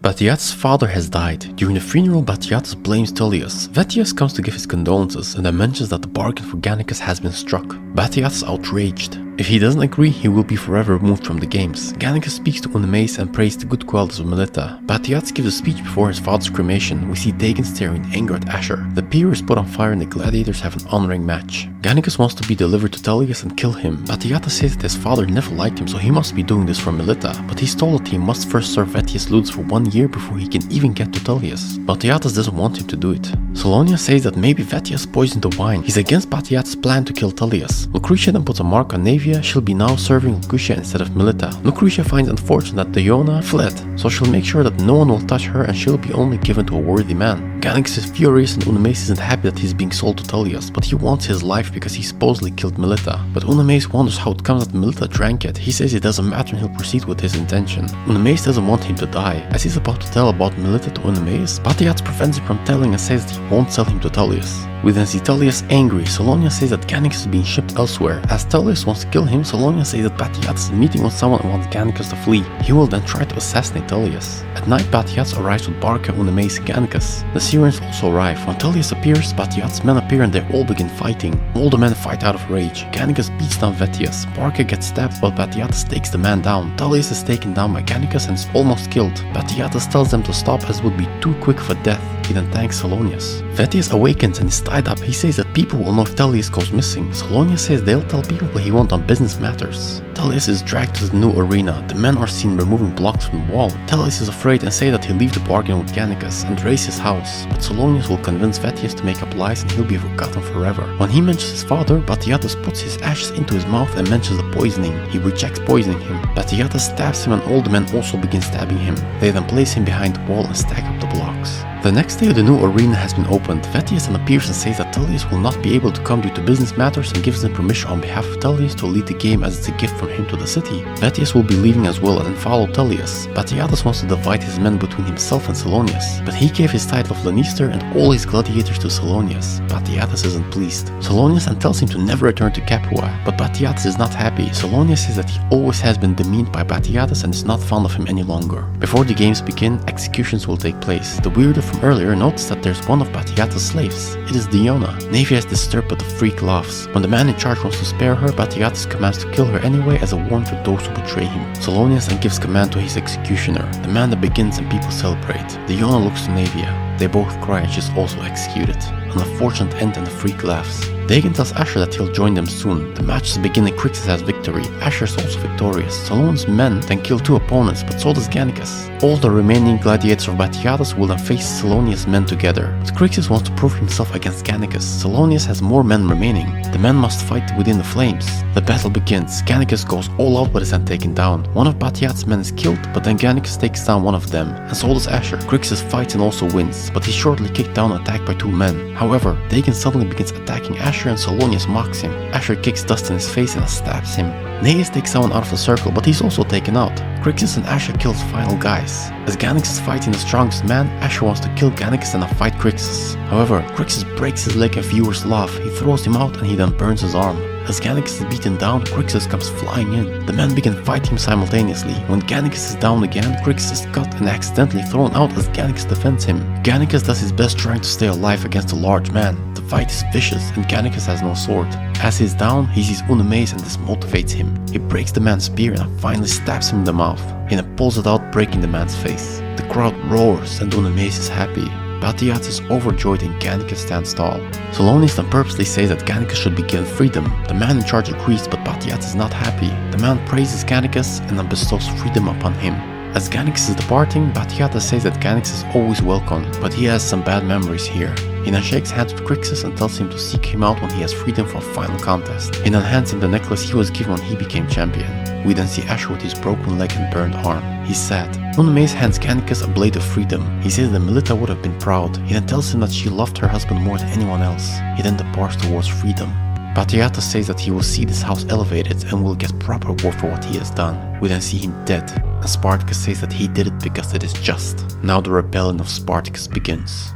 Batiatus' father has died. During the funeral, Batiatus blames Tullius. Vetius comes to give his condolences and then mentions that the bargain for Gannicus has been struck. Batiatus is outraged. If he doesn't agree, he will be forever removed from the games. Gannicus speaks to Oenomaus and prays the good qualities of Melita. Batiatus gives a speech before his father's cremation. We see Dagon staring in anger at Asher. The pier is put on fire and the gladiators have an honoring match. Gannicus wants to be delivered to Tullius and kill him. Batiatus says that his father never liked him, so he must be doing this for Melita. But he's told that he must first serve Vetius Ludus for 1 year before he can even get to Tullius. Batiatus doesn't want him to do it. Solonia says that maybe Vetius poisoned the wine. He's against Batiatus' plan to kill Tullius. Lucretia then puts a mark on Navia. She'll be now serving Lucretia instead of Melita. Lucretia finds unfortunate that Diona fled, so she'll make sure that no one will touch her and she'll be only given to a worthy man. Gannicus is furious and Oenomaus isn't happy that he's being sold to Tullius, but he wants his life because he supposedly killed Melita. But Oenomaus wonders how it comes that Melita drank it. He says it doesn't matter and he'll proceed with his intention. Oenomaus doesn't want him to die. As he's about to tell about Melita to Oenomaus, Batiatus prevents him from telling and says that he won't sell him to Tullius. We then see Tullius angry. Solonia says that Gannicus is being shipped elsewhere. As Tullius wants to kill him, Solonia says that Batiatus is meeting with someone and wants Gannicus to flee. He will then try to assassinate Tullius. At night, Batiatus arrives with Barca, Oenomaus, and Gannicus. The Syrians also arrive. When Tullius appears, Batiatus' men appear and they all begin fighting. All the men fight out of rage. Gannicus beats down Vetius. Barca gets stabbed while Batiatus takes the man down. Tullius is taken down by Gannicus and is almost killed. Batiatus tells them to stop as it would be too quick for death. He then thanks Solonius. Vetius awakens and is tied up. He says that people will know if Tullius goes missing. Solonius says they'll tell people, but he won't on business matters. Tullius is dragged to the new arena. The men are seen removing blocks from the wall. Tullius is afraid and says that he'll leave the bargain with Gannicus and raise his house. But Solonius will convince Vetius to make up lies and he'll be forgotten forever. When he mentions his father, Batiatus puts his ashes into his mouth and mentions the poisoning. He rejects poisoning him. Batiatus stabs him and all the men also begin stabbing him. They then place him behind the wall and stack up the blocks. The next day, the new arena has been opened. Vetius then appears and says that Tullius will not be able to come due to business matters and gives them permission on behalf of Tullius to lead the game as it's a gift from him to the city. Vetius will be leaving as well and follow Tullius. Batiatus wants to divide his men between himself and Solonius, but he gave his title of Lannister and all his gladiators to Solonius. Batiatus isn't pleased. Solonius then tells him to never return to Capua, but Batiatus is not happy. Solonius says that he always has been demeaned by Batiatus and is not fond of him any longer. Before the games begin, executions will take place. The weirdo from earlier noticed that there's one of Batiatus' slaves. It is Diona. Navia is disturbed but the freak laughs. When the man in charge wants to spare her, Batiatus commands to kill her anyway as a warning for those who betray him. Solonius then gives command to his executioner. The man that begins and people celebrate. Diona looks to Navia. They both cry and she's also executed. An unfortunate end and the freak laughs. Dagon tells Asher that he'll join them soon. The matches begin and Crixus has victory. Asher is also victorious. Solon's men then kill 2 opponents, but so does Gannicus. All the remaining gladiators of Batiatus will then face Solonius' men together. But Crixus wants to prove himself against Gannicus. Solonius has more men remaining. The men must fight within the flames. The battle begins. Gannicus goes all out but is then taken down. One of Batiatus' men is killed, but then Gannicus takes down one of them. And so does Asher. Crixus fights and also wins, but he's shortly kicked down and attacked by 2 men. However, Dagon suddenly begins attacking Asher and Solonius mocks him. Asher kicks dust in his face and stabs him. Neas takes someone out of the circle, but he's also taken out. Crixus and Asher kill his final guys. As Gannicus is fighting the strongest man, Asher wants to kill Gannicus and fight Crixus. However, Crixus breaks his leg and viewers laugh. He throws him out and he then burns his arm. As Gannicus is beaten down, Crixus comes flying in. The men begin fighting simultaneously. When Gannicus is down again, Crixus is cut and accidentally thrown out as Gannicus defends him. Gannicus does his best trying to stay alive against a large man. The fight is vicious and Gannicus has no sword. As he's down, he sees Oenomaus and this motivates him. He breaks the man's spear and finally stabs him in the mouth. He then pulls it out, breaking the man's face. The crowd roars and Oenomaus is happy. Batiatus is overjoyed and Gannicus stands tall. Solonius then purposely says that Gannicus should be given freedom. The man in charge agrees, but Batiatus is not happy. The man praises Gannicus and then bestows freedom upon him. As Gannicus is departing, Batiatus says that Gannicus is always welcome, but he has some bad memories here. He then shakes hands with Crixus and tells him to seek him out when he has freedom for a final contest. He then hands him the necklace he was given when he became champion. We then see Asher with his broken leg and burned arm. He's sad. Oenomaus hands Gannicus a blade of freedom. He says that Melita would have been proud. He then tells him that she loved her husband more than anyone else. He then departs towards freedom. Batiatus says that he will see this house elevated and will get proper reward for what he has done. We then see him dead, and Spartacus says that he did it because it is just. Now the rebellion of Spartacus begins.